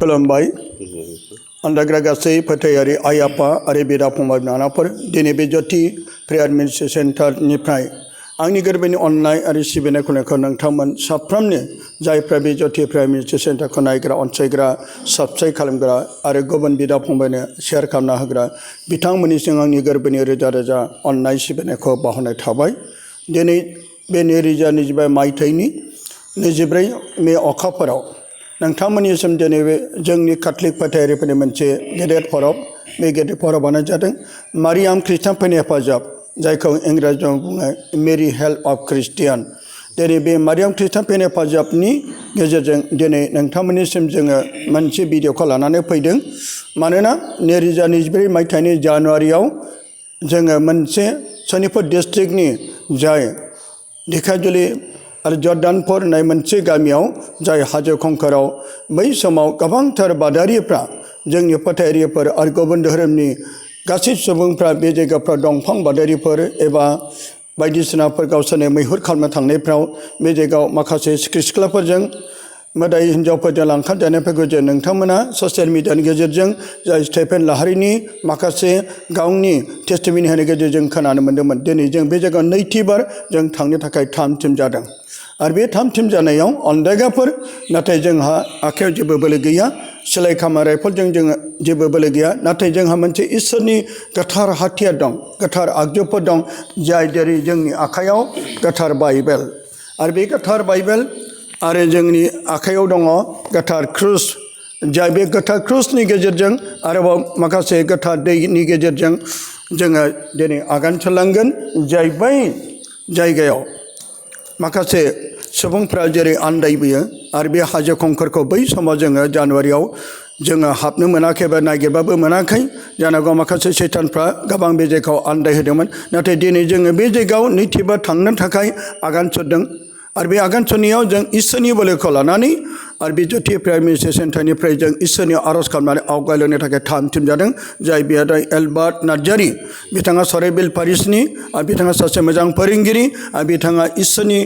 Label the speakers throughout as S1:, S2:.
S1: खुलुमबाय आन्दाग्रा गासै फोथायारि आइ आफा आरो बिदा फंबाय बिनानावफोर दिनै बे ज्योति प्रेयार मिनिस्ट्रि सेन्टारनिफ्राय आंनि गोरबोनि अननाय आरो सिबिनाय खुलुमनायखौ नोंथांमोन साफ्रोमनो जायफ्रा बे ज्योति प्रेयार मिनिस्ट्रि सेन्टारखौ नायग्रा अनसायग्रा साबस्क्राइब खालामग्रा आरो गुबुन बिदा फंबायनो शेयार खालामना होग्रा बिथांमोननिसिम आंनि गोरबोनि रोजा रोजा अननाय सिबिनायखौ बावहरनाय थाबाय। दिनै बे 2025 मायथाइनि 24 मे अखाफोराव नोंथांमोननिसिम दिनै बे जोंनि काथलिक फोथायारिफोरनि मोनसे गेदेर परब बे गेदेर परबानो जादों मारियाम ख्रिस्टानफोरनि हेफाजाब जायखौ इंराजियाव बुङो मेरि हेल्प अफ ख्रिस्टियान। दिनै बे मारियाम ख्रिस्टानफोरनि हेफाजाबनि गेजेरजों दिनै नोंथांमोननिसिम जोङो मोनसे भिडिअखौ लानानै फैदों। मानोना 2024 मायथाइनि जानुवारियाव जोङो मोनसे सनितपुर डिस्ट्रिक्टनि जाय ढेकियाजुलि आरो जर्दानपुर होननाय मोनसे गामियाव जाय हाजो खंखराव बै समाव गोबांथार बादारिफ्रा जोंनि फोथायारिफोर आरो गुबुन धोरोमनि गासै सुबुंफ्रा बे जायगाफ्राव दंफां बादारिफोर एबा बायदिसिनाफोर गावसोरनो मैहुर खालामनो थांनायफ्राव बे जायगायाव माखासे सिख्लाफोरजों मोदाय हिन्जावफोरजों लांखारजानायफोरखौ जों नोंथांमोना ससियेल मिडियानि गेजेरजों जाय स्टेफेन लाहारिनि माखासे गावनि टेस्टिमनि होनायनि गेजेरजों खोनानो मोन्दोंमोन। दिनै जों बे जायगायाव नैथिबार जों थांनो थाखाय थाम थिम जादों आरो बे थाम थिम जानायाव अनदायगाफोर नाथाय जोंहा आखायाव जेबो बोलो गैया, सिलाय खामा राइफलजों जोङो जेबो बोलो गैया, नाथाय जोंहा मोनसे इसोरनि गोथार हाथियार दं, गोथार आगजुफोर दं जाय जेरै जोंनि आखायाव गोथार बाइबेल आरो बे गोथार बाइबेल आरो जोंनि आखायाव दङ गोथार क्रुस जाय बे गोथार क्रुसनि गेजेरजों आरोबाव माखासे गोथार दैनि गेजेरजों जोङो दिनै आगान सुरलांगोन जाय बै जायगायाव माखासे सुबुंफ्रा जेरै आन्दायबोयो आरो बे हाजो खंखरखौ बै समाव जोङो जानुवारियाव जोङो हाबनो मोनाखै बा नागिरबाबो मोनाखै जानांगौ माखासे सैतानफ्रा गोबां बे जायगायाव आन्दायहोदोंमोन। नाथाय दिनै जोङो बे जायगायाव नैथिबार थांनो थाखाय आगान सुरदों आरो बे आगान सुरनायाव जों इसोरनि बोलोखौ लानानै आरो बे ज्योति प्रेयार मिनिस्ट्रि सेन्टारनिफ्राय जों इसोरनि आर'ज खालामनानै आवगायलांनो थाखाय थाम थिम जादों। जाय बियादा एलबार्ट नार्जारि बिथाङा सराइबिल पारिसनि आरो बिथाङा सासे मोजां फोरोंगिरि आरो बिथाङा इसोरनि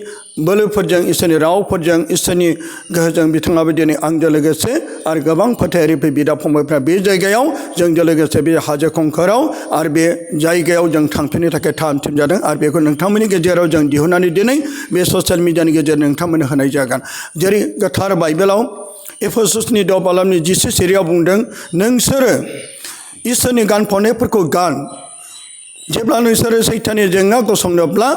S1: बोलोफोरजों इसोरनि रावफोरजों इसोरनि गोहोजों बिथाङाबो दिनै आंजों लोगोसे आरो गोबां फोथायारिफोर बिदा फंबायफ्रा बे जायगायाव जोंजों लोगोसे बे हाजो खंखराव आरो बे जायगायाव जों थांफिननो थाखाय थाम थिम जादों आरो बेखौ नोंथांमोननि गेजेराव जों दिहुननानै दिनै बे ससियेल मिडियानि गेजेरजों नोंथांमोननो होनाय जागोन। जेरै गोथार बाइबेलाव एफेसुसनि 10 बालामनि 10 सेरियाव बुंदों नोंसोरो इसोरनि गानफबनायफोरखौ गान, जेब्ला नोंसोरो सैताननि जेंना गसंनोब्ला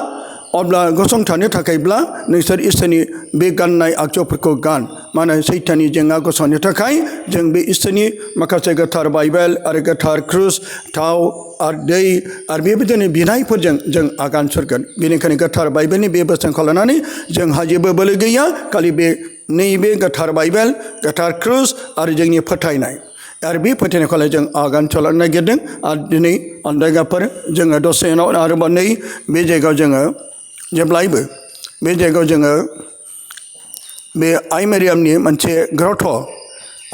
S1: अब्ला गसंथानो थाखायब्ला नोंसोर इसोरनि बे गाननाय आगजुफोरखौ गान। मानो सैताननि जेंना गसंनो थाखाय जों बे इसोरनि माखासे गोथार बाइबेल आरो गोथार क्रुस थाव आरो दै आरो बेबायदिनो बिनायफोरजों जों आगान सुरगोन। बेनिखायनो गोथार बाइबेलनि बे बोसोनखौ लानानै जोंहा जेबो बोलो गैया, खालि बे नैबे गोथार बाइबेल गोथार क्रुस आरो जोंनि फोथायनाय आरो बे फोथायनायखौ जों आगान सुरलांनो नागिरदों। आरो दिनै अनदायगाफोर जोङो दसे उनाव आरोबाव बे जायगायाव जोङो जेब्लायबो बे जायगायाव जोङो बे आइ मारियामनि मोनसे ग्रथ'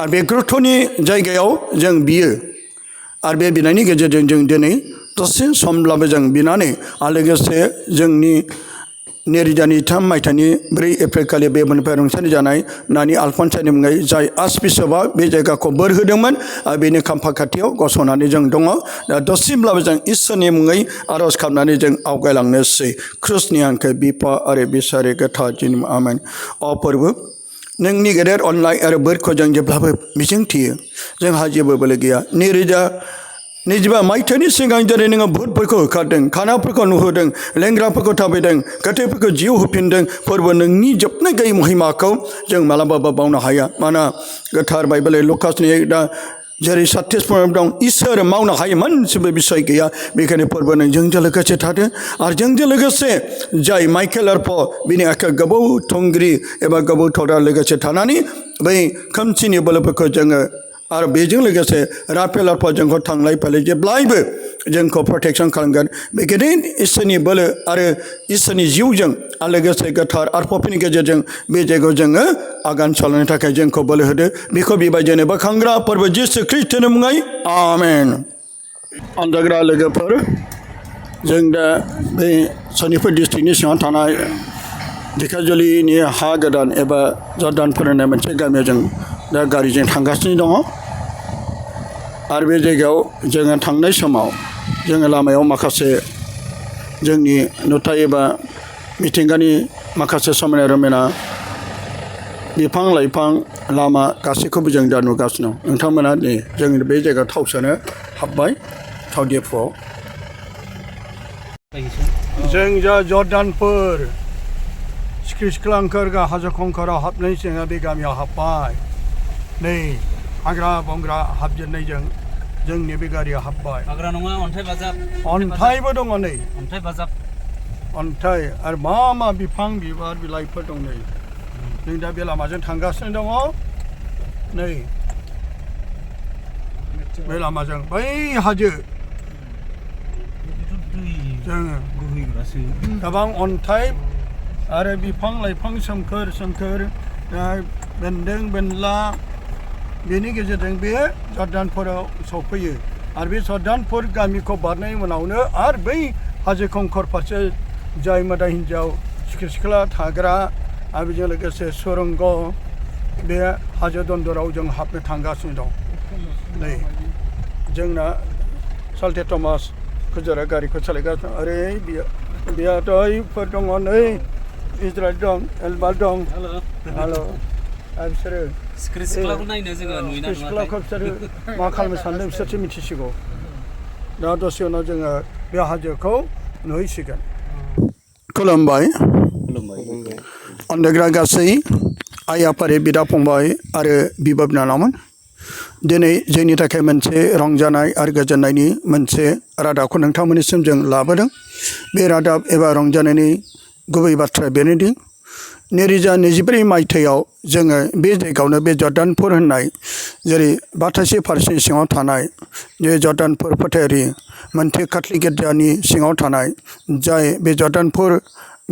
S1: आरो बे ग्रथ'नि जायगायाव जों बियो आरो बे बिनायनि गेजेरजों जों दिनै दसे समब्लाबो जों बिनानै आरो लोगोसे जोंनि 2023 मायथाइनि 4 एप्रिल खालि बे मोनफ्रोम रुंसारि जानाय नानि आलफनसानि मुङै जाय आर्चबिशपआ बे जायगाखौ बोर होदोंमोन आरो बेनि खाम्फा खाथियाव गसंनानै जों दङ। दा दसेब्लाबो जों इसोरनि मुङै आर'ज खालामनानै जों आवगायलांनोसै। ख्रिस्टनि आंखौ बिफा आरो बिसारि गोथार जिनि आमेन। फोरबो नोंनि गेदेर अननाय आरो बोरखौ जों जेब्लाबो मिजिंथियो। जोंहा जेबो बोलो गैया। 2025 मायथाइनि सिगां जेरै नोङो भुतफोरखौ होखारदों, खानाफोरखौ नुहोदों, लेंग्राफोरखौ थाबायदों, गोथैफोरखौ जिउ होफिनदों। फोरबो नोंनि जोबनाय गैयै महिमाखौ जों मालाबाबो बावनो हाया। मानोना गोथार बाइबेल लुकासनि दा जेरै 36 दं इसोर मावनो हायो मोनसेबो बिसय गैया। बेखायनो फोरबो नों जोंजों लोगोसे थादो आरो जोंजों लोगोसे जाय माइकेल आरफ बिनि आखाइ गोबौ थुंग्रि एबा गोबौ थरा लोगोसे थानानै बै खोमसिनि बोलोफोरखौ जोङो आरो बेजों लोगोसे राफेल आरफा जोंखौ थांलाय फैलाय जेब्लायबो जोंखौ प्रटेक्शन खालामगोन। बे गेदेर इसोरनि बोलो आरो इसोरनि जिउजों आरो लोगोसे गोथार आरफफोरनि गेजेरजों बे जायगायाव जोङो आगान सुरलांनो थाखाय जोंखौ बोलो होदो। बेखौ बेबायदिनो बोखांग्रा फोरबो जिसु ख्रिस्टनि मुङै आमेन। अनजाग्रा लोगोफोर, जों दा बे सनितपुर डिस्ट्रिक्टनि सिङाव थानाय ढेकियाजुलिनि हा गोदान एबा जर्दानपुर होननाय मोनसे गामियाव जों दा गारिजों थांगासिनो दङ आरो बे जायगायाव जोङो थांनाय समाव जोङो लामायाव माखासे जोंनि नुथाय एबा मिथिंगानि माखासे समायना रमायना बिफां लाइफां लामा गासैखौबो जों दा नुगासिनो दं नोंथांमोना नै जों बे जायगायाव थाव सोनो हाबबाय थाव डेपुआव जों जा जर्डानफोर सिख्रि सिख्ला ओंखारग्रा हाजो खंखराव हाबनाय जोङो बे गामियाव हाबबाय नै हाग्रा बंग्रा हाबजेननायजों जोंनि बे गारिया हाबबाय
S2: हाग्रा नङा अन्थाइ बाजाब
S1: अन्थाइबो दङ नै
S2: अन्थाइ बाजाब
S1: अन्थाइ आरो मा मा बिफां बिबार बिलाइफोर दं नै जों दा बे लामाजों थांगासिनो दङ नै बे लामाजों बै हाजो जोङो गोबां अन्थाइ आरो बिफां लाइफां सोमखोर सोमखोर बेन्दों बेनला बेनि गेजेरजों बे जर्डानपुराव सफैयो आरो बे जर्डानपुर गामिखौ बारनायनि उनावनो आरो बै हाजो खंखर फारसे जाय मोदाय हिन्जाव सिख्रि सिख्ला थाग्रा आरो बेजों लोगोसे सुरंग बे हाजो दन्दराव जों हाबनो थांगासिनो दं नै जोंना साल्टे थमास खुजरा गारिखौ सालायगासिनो ओरै बियादैफोर दङ नै इजराइल दं एलबार दं हेल' आरो बिसोरो
S2: सिख्रि सिख्लाखौ नायनो जोङो नुयोना
S1: सिख्लाखौ बिसोरो मा खालामनो सानदों बिसोरसो मिथिसिगौ दा दसे उनाव जोङो बे हाजोखौ नुहैसिगोन खुलुमबाय अन्दायग्रा गासै आइ आफारि बिदा फंबाय आरो बिब' बिनानावमोन दिनै जोंनि थाखाय मोनसे रंजानाय आरो गोजोननायनि मोनसे रादाबखौ नोंथांमोननिसिम जों लाबोदों बे रादाब एबा रंजानायनि गुबै बाथ्राया बेनोदि 2024 मायथाइयाव जोङो बे जायगायावनो बे जर्डानपुर होननाय जेरै बाथासि फारसिनि सिङाव थानाय बे जर्डानपुर फोथायारि मोनसे काथलिक गिर्जानि सिङाव थानाय जाय बे जर्डानपुर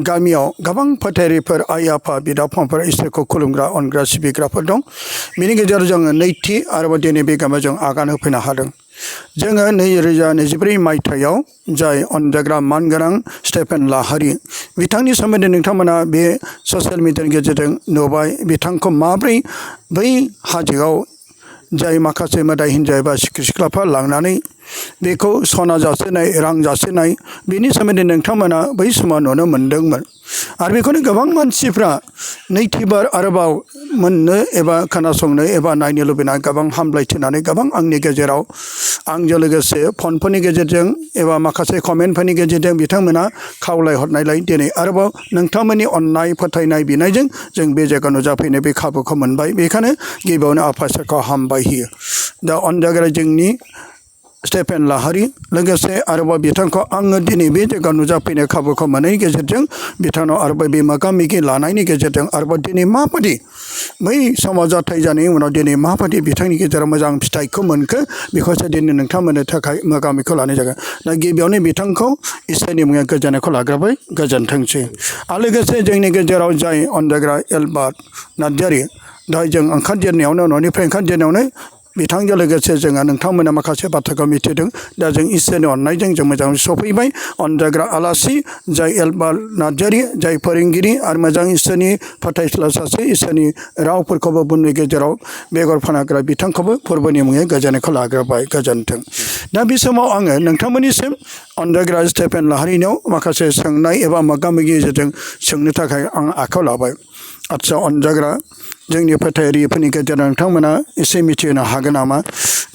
S1: गामियाव गोबां फोथायारिफोर आइ आफा बिदा फंबायफोर इसोरखौ खुलुमग्रा अनग्रा सिबिग्राफोर दं बेनि गेजेराव जोङो नैथि आरोबाव दिनै बे गामियाव जों आगान होफैनो हादों जोङो 2024 मायथाइयाव जाय अनजाग्रा मानगोनां स्टेफेन लाहारी बिथांनि सोमोन्दै नोंथांमोना बे ससियेल मिडियानि गेजेरजों नुबाय बिथांखौ माब्रै बै हाजोआव जाय माखासे मोदाय हिन्जाव एबा सिख्रि सिख्लाफोर लांनानै बेखौ सना जासिनाय रां जासिनाय बेनि सोमोन्दै नोंथांमोना बै समाव नुनो मोन्दोंमोन आरो बेखौनो गोबां मानसिफ्रा नैथिबार आरोबाव मोननो एबा खोनासंनो एबा नायनो लुबैनानै गोबां हामलायथिनानै गोबां आंनि गेजेराव आंजों लोगोसे फनफोरनि गेजेरजों एबा माखासे कमेन्टफोरनि गेजेरजों बिथांमोना खावलायहरनायलाय दिनै आरोबाव नोंथांमोननि अननाय फोथायनाय बिनायजों जों बे जायगायाव नुजाफैनो बे खाबुखौ मोनबाय बेखायनो गिबियावनो आफा इसोरखौ हामबाय होयो दा अनजाग्रा जोंनि स्टेफेन लाहारी लोगोसे आरोबाव बिथांखौ आङो दिनै बे जायगायाव नुजाफैनो खाबुखौ मोननायनि गेजेरजों बिथांनाव आरोबाव बे मोगा मोगि लानायनि गेजेरजों आरोबाव दिनै माबायदि बै समाव जाथाय जानायनि उनाव दिनै माबायदि बिथांनि गेजेराव मोजां फिथाइखौ मोनखो बेखौसो दिनै नोंथांमोननो थाखाय मोगा मोगिखौ लानाय जागोन दा गिबियावनो बिथांखौ इसोरनि मुङै गोजोननायखौ लाग्रोबाय गोजोनथोंसै आरो लोगोसे जोंनि गेजेराव जाय अनजाग्रा एलबार्ट नार्जारी दहाय जों ओंखारजेननायावनो न'निफ्राय ओंखारजेननायावनो बिथांजों लोगोसे जोङो नोंथांमोना माखासे बाथ्राखौ मिथिदों दा जों इसोरनि अननायजों जों मोजाङै सफैबाय अनजाग्रा आलासि जाय एलबार्ट नार्जारी जाय फोरोंगिरि आरो मोजां इसोरनि फोथायस्ला सासे इसोरनि रावफोरखौबो बुंनो गेजेराव बेगर फोनाग्रा बिथांखौबो फोरबोनि मुङै गोजोननायखौ लाग्रोबाय गोजोन्थों दा बे समाव आङो नोंथांमोननिसिम अनजाग्रा स्टेफेन लाहारीनियाव माखासे सोंनाय एबा मोगा मोगि गेजेरजों सोंनो थाखाय आं आखायाव लाबाय आदसा अनजाग्रा जोंनि फोथायारिफोरनि गेजेराव नोंथांमोना एसे मिथिहोनो हागोन नामा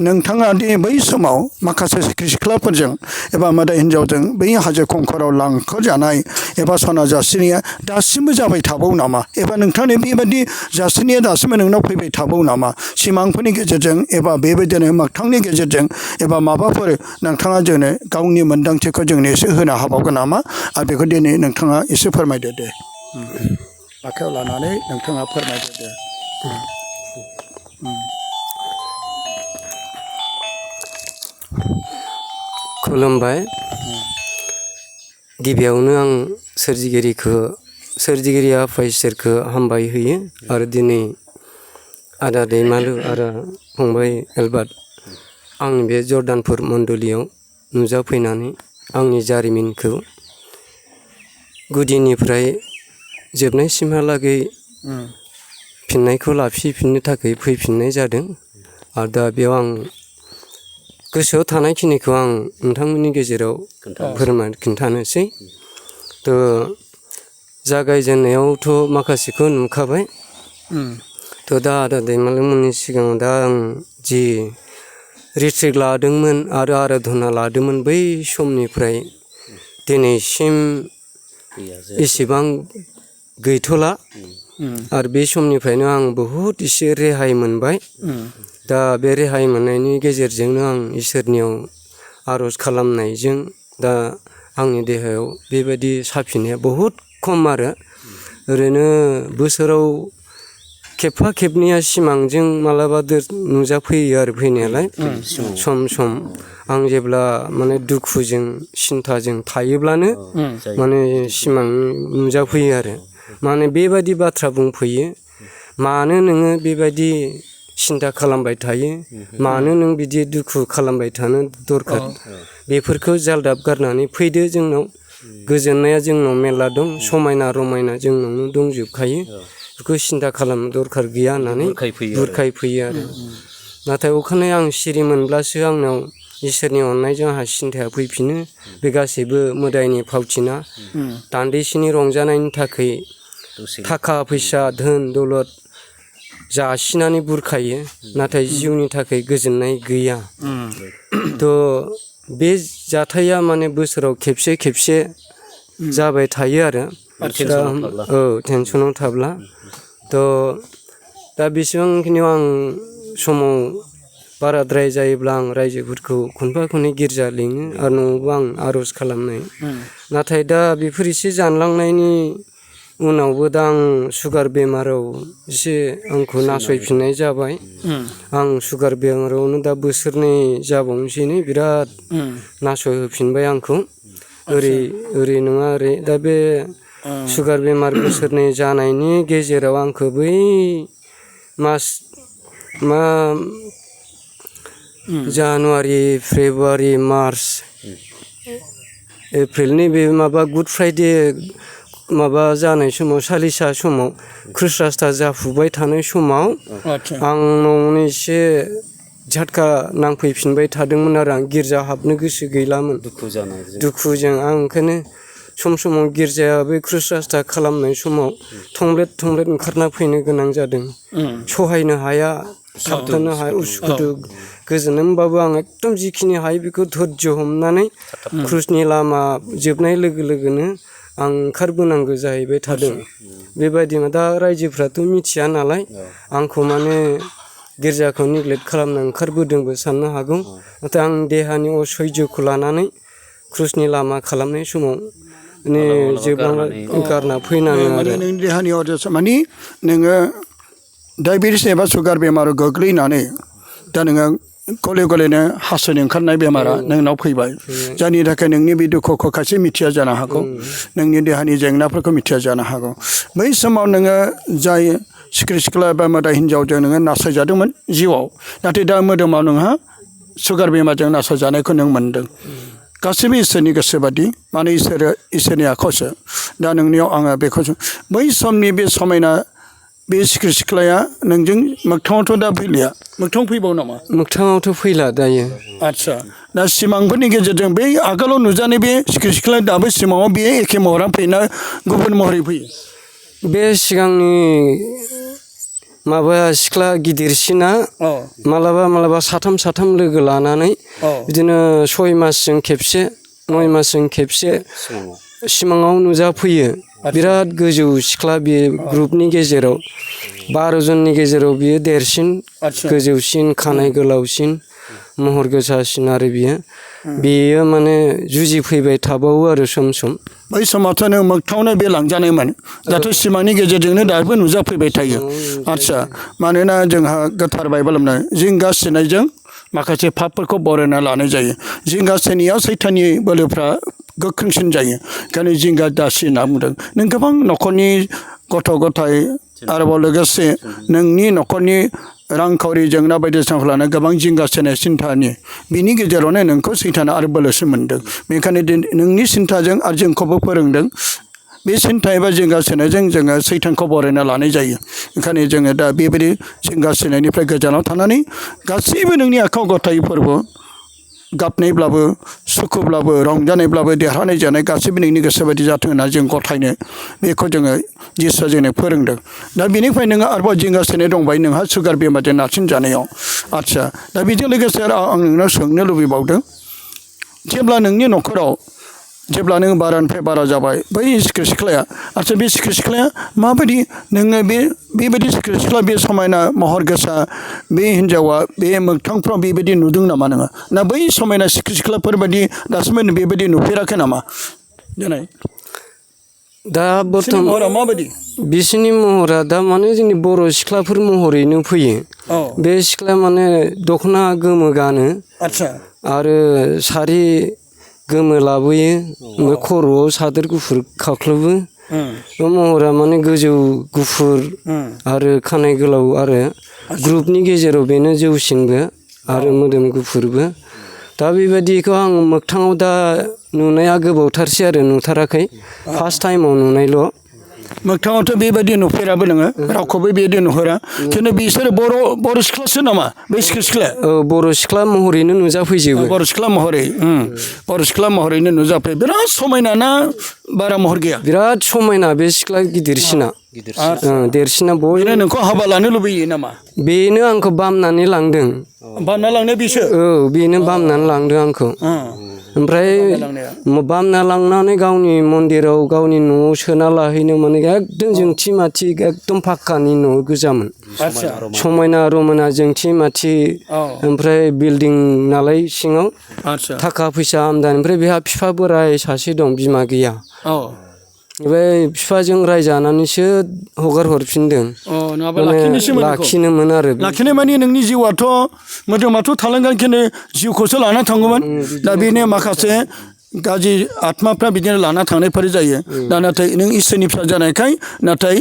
S1: नोंथाङा दि बै समाव माखासे सिख्रि सिख्लाफोरजों एबा मोदाय हिन्जावजों बै हाजो खंखराव लांखरजानाय एबा सना जासिनाया दासिमबो जाबाय थाबावो नामा एबा नोंथांनि बेबायदि जासिनाया दासिमबो नोंनाव फैबाय थाबावो नामा सिमांफोरनि गेजेरजों एबा बेबायदिनो मोगथांनि गेजेरजों एबा माबाफोर नोंथाङा जोंनो गावनि मोन्दांथिखौ जोंनो एसे होनो हाबावगोन नामा आरो बेखौ दिनै नोंथाङा एसे फोरमायदो दे आखायाव लानानै नोंथाङा फोरमायदो दे
S3: खुलुमबाय गिबियावनो आं सोरजिगिरि आफा इसोरखौ हामबाय होयो आरो दिनै आदा दैमालु आरो फंबाय एलबार्ट आंनि बे जर्डानपुर मण्डलियाव नुजाफैनानै आंनि जारिमिनखौ गुदिनिफ्राय जोबनायसिमहालागै फिननायखौ लाफिननो थाखाय फैफिननाय जादों आरो दा बेयाव आं गोसोआव थानायखिनिखौ आं नोंथांमोननि गेजेराव खिन्थानोसै थ' जागायजेननायावथ' माखासेखौ नुखाबाय थ' दा आदा दैमालुमोननि सिगाङाव दा आं जि रिट्रिट लादोंमोन आरो आराधना लादोंमोन बै समनिफ्राय दिनैसिम इसेबां गैथ'ला आरो बे समनिफ्रायनो आं बहुद एसे रेहाय मोनबाय दा बे रेहाय मोननायनि गेजेरजोंनो आं इसोरनियाव आर'ज खालामनायजों दा आंनि देहायाव बेबायदि साफिनाया बहुद खम आरो ओरैनो बोसोराव खेबफा खेबनैया सिमांजों मालाबा नुजाफैयो आरो फैनायालाय सम सम आं जेब्ला माने दुखुजों सिन्थाजों थायोब्लानो माने सिमां नुजाफैयो आरो माने बेबायदि बाथ्रा बुंफैयो मानो नोङो बेबायदि सिन्था खालामबाय थायो मानो नों बिदि दुखु खालामबाय थानो दरखार बेफोरखौ जालदाब गारनानै फैदो जोंनाव गोजोननाया जोंनाव मेरला दं समायना रमायना जोंनावनो दंजोबखायो बेखौ सिन्था खालामनो दरखार गैया होननानै बुरखायफैयो आरो नाथाय अखानायै आं सिरि मोनब्लासो आंनाव इसोरनि अननायजों आंहा सिन्थाया फैफिनो बे गासैबो मोदायनि फावथिना दान्दिसेनि रंजानायनि थाखाय थाखा फैसा धोन दौलत जासिनानै बुरखायो नाथाय जिउनि थाखाय गोजोननाय गैया थ' बे जाथाया माने बोसोराव खेबसे खेबसे जाबाय थायो आरो टेनसनाव थाब्ला थ' दा बेसेबांखिनियाव आं समाव बाराद्राय जायोब्ला आं रायजोफोरखौ खनफा खननै गिर्जा लिङो आरो न'आवबो आं आर'ज खालामनाय नाथाय दा बेफोर एसे जानलांनायनि उनावबो दा आं सुगार बेमाराव एसे आंखौ नासयफिननाय जाबाय आं सुगार बेमारावनो दा बोसोरनै जाबावनोसै बिराद नासय होफिनबाय आंखौ ओरै नङा ओरै दा बे सुगार बेमार बोसोरनै जानायनि गेजेराव आंखौ बै जानुवारि फेब्रुवारि मार्च एप्रिलनि बे माबा गुड फ्राइडे माबा जानाय समाव सालिसा समाव ख्रिस्टमासआ जाफुबाय थानाय समाव आंनावनो एसे झटका नांफैफिनबाय थादोंमोन आरो आं गिर्जा हाबनो गोसो गैलामोन दुखुजों आं ओंखायनो सम समाव गिर्जाया बे ख्रिस्टमासआ खालामनाय समाव थंब्लेट ओंखारना फैनो गोनां जादों सहायनो हाया थाबथानो हाया उसुखुथु गोजोननो होमबाबो आं एकदम जिखिनि हायो बेखौ धैर्य हमनानै क्रुसनि लामा जोबनाय लोगो लोगोनो आं ओंखारबोनांगौ जाहैबाय थादों बेबायदिनो दा रायजोफ्राथ' मिथिया नालाय आंखौ माने गिर्जाखौ नेग्लेक्ट खालामना ओंखारबोदोंबो साननो हागौ नाथाय आं देहानि असैज्यखौ लानानै क्रुसनि लामा खालामनाय समाव माने जोबलांना गारना फैनाङो आरो
S1: नोंनि देहानि माने नोङो डायबेटिस एबा सुगार बेमाराव गोग्लैनानै दा नोङो गले गलेनो हासुनो ओंखारनाय बेमारा नोंनाव फैबाय जायनि थाखाय नोंनि बे दुखुखौ खायसे मिथिया जानो हागौ नोंनि देहानि जेंनाफोरखौ मिथिया जानो हागौ बै समाव नोङो जाय सिख्रि सिख्ला एबा मोदाय हिन्जावजों नोङो नासयजादोंमोन जिउआव नाथाय दा मोदोमाव नोंहा सुगार बेमारजों नासयजानायखौ नों मोन्दों गासैबो इसोरनि गोसो बादि माने इसोरनि आखायावसो दा नोंनियाव आङो बेखौ बै समनि बे समायना बे सिख्रि सिख्लाया नोंजों मोगथाङावथ' दा फैलिया मोगथाङाव फैबाव नामा
S3: मोगथाङावथ' फैला दायो
S1: आदसा दा सिमांफोरनि गेजेरजों बै आगोलाव नुजानाय बे सिख्रि सिख्लाया दाबो सिमाङाव बे एखे महरा फैना गुबुन महरै फैयो
S3: बे सिगांनि माबा सिख्ला गिदिरसिना मालाबा साथाम लोगो लानानै बिदिनो 6 मासजों खेबसे 9 मासजों खेबसे सिमाङाव नुजाफैयो बिराद गोजौ सिख्ला बे ग्रुपनि गेजेराव 12 जननि गेजेराव बियो देरसिन गोजौसिन खानाय गोलावसिन महर गोसासिन आरो बियो माने जुजिफैबाय थाबावो आरो सम
S1: बै समावथ' नों मोगथाङावनो बे लांजानायमोन दाथ' सिमांनि गेजेरजोंनो दाबो नुजाफैबाय थायो आदसा मानोना जोंहा गोथार बाइबेल होनो जिंगा सिनायजों माखासे पापफोरखौ बरायना लानाय जायो जिंगा सिनायाव सैताननि बोलोफ्रा गोख्रोंसिन जायो ओंखायनो जिंगा दासि होनना बुंदों नों गोबां न'खरनि गथ' गथाय आरोबाव लोगोसे नोंनि न'खरनि रांखावरि जेंना बायदिसिनाखौ लानानै गोबां जिंगा सिनाय सिन्थानि बिनि गेजेरावनो नोंखौ सैताना आरो बोलोसिन मोन्दों बेनिखायनो नोंनि सिन्थाजों आरो जोंखौबो फोरोंदों बे सिन्था एबा जिंगा सिनायजों जोङो सैतानखौ बरायना लानाय जायो ओंखायनो जोङो दा बेबायदि जिंगा सिनायनिफ्राय गोजानाव थानानै गासैबो नोंनि आखायाव गथाय फोरबो गाबनायब्लाबो सुखुब्लाबो रंजानायब्लाबो देरहानाय जानाय गासैबो नोंनि गोसो बायदि जाथों होनना जों गथायनो बेखौ जोङो जिसुआ जोंनो फोरोंदों दा बेनिफ्राय नोङो आरोबाव जिंगा सिनाय दंबाय नोंहा सुगार बेमारजों नारसिनजानायाव आदसा दा बेजों लोगोसे आं नोंनाव सोंनो लुबैबावदों जेब्ला नोंनि न'खराव जेब्ला नों बारानिफ्राय बारा जाबाय बै सिख्रि सिख्लाया आदसा बे सिख्रि सिख्लाया माबायदि नोङो बेबायदि सिख्रि सिख्ला बे समायना महर गोसा बे हिन्जावा बे मोगथांफ्राव बेबायदि नुदों नामा नोङो ना बै समायना सिख्रि सिख्लाफोरबायदि दासिमबो बेबायदि नुफेराखै नामा देनाय
S3: दा
S1: बिसोरनि महरा माबायदि
S3: बिसोरनि महरा दा माने जोंनि बर' सिख्लाफोर महरैनो फैयो
S1: औ
S3: बे सिख्लाया माने दख'ना गोमो गानो
S1: आदसा
S3: आरो सारि गोमो लाबोयो ओमफ्राय खर'आव सादोर गुफुर खाख्लोबो बे महरा माने गोजौ गुफुर आरो खानाय गोलाव आरो ग्रुपनि गेजेराव बेनो जौसिनबो आरो मोदोम गुफुरबो दा बेबायदिखौ आं मोगथाङाव दा नुनाया गोबावथारसै आरो नुथाराखै फार्स्ट टाइमाव नुनायल'
S1: मोगथाङावथ' बेबायदि नुफेराबो नोङो रावखौबो बेबायदि नुहरा खिन्थु बिसोरो बर' सिख्लासो नामा बे सिख्रि सिख्लाया
S3: औ बर' सिख्ला महरैनो नुजाफैजोबो
S1: बर' सिख्ला महरैनो नुजाफैयो बिराद समायना ना बारा महर गैया
S3: बिराद समायना बे सिख्ला गिदिरसिना देरसिना
S1: बेनो
S3: बयनो
S1: नोंखौ हाबा लानो लुबैयो नामा
S3: बेनो आंखौ बामनानै लांदों
S1: बामना लांनो बिसो
S3: औ बेनो बामनानै लांदों आंखौ ओमफ्राय बामना लांनानै गावनि मन्दिराव गावनि न'आव सोना लाहैनो माने एकदम जोंथि माथि एकदम फाक्कानि न' गोजामोन समायना रमायना जोंथि माथि ओमफ्राय बिल्डिं नालाय सिङाव थाखा फैसा आमदानि ओमफ्राय बेहा बिफा बोराय सासे दं बिमा गैया ओमफ्राय बिफाजों रायजानानैसो हगार हरफिनदों लाखिनोमोन आरो
S1: लाखिनाय माने नोंनि जिउआथ' मोदोमाथ' थालांगोन खिन्थु जिउखौसो लाना थाङोमोन दा बेनो माखासे गाज्रि आत्माफ्रा बिदिनो लाना थांनायफोर जायो दा नाथाय नों इसोरनि फिसा जानायखाय नाथाय